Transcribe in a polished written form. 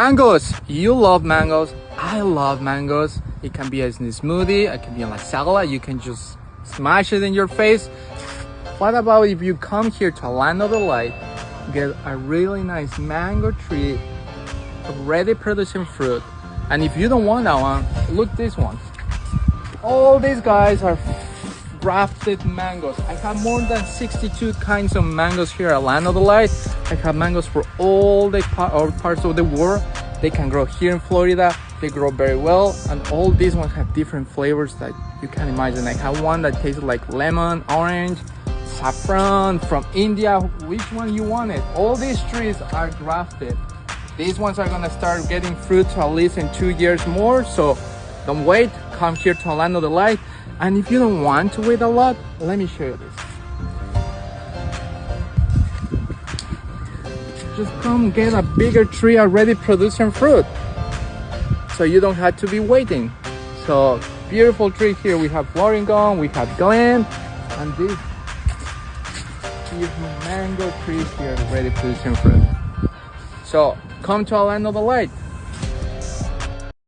Mangoes, you love mangoes, I love mangoes. It can be as in a smoothie, it can be in a salad, you can just smash it in your face. What about if you come here to Land of the Light, get a really nice mango tree, already producing fruit, and if you don't want that one, look this one. All these guys are grafted mangoes. I have more than 62 kinds of mangoes here at Land of the Light. I have mangoes for all the parts of the world. They can grow here in Florida. They grow very well, and all these ones have different flavors that you can imagine. I have one that tastes like lemon, orange, saffron, from India. Which one you want it? All these trees are grafted. These ones are gonna start getting fruit at least in 2 years more, so don't wait. Come here to Land of the Light. And if you don't want to wait a lot, let me show you this. Just come get a bigger tree already producing fruit, so you don't have to be waiting. So beautiful tree here. We have Floringon, we have Glen, and this beautiful mango tree here already producing fruit. So come to Land of the Light.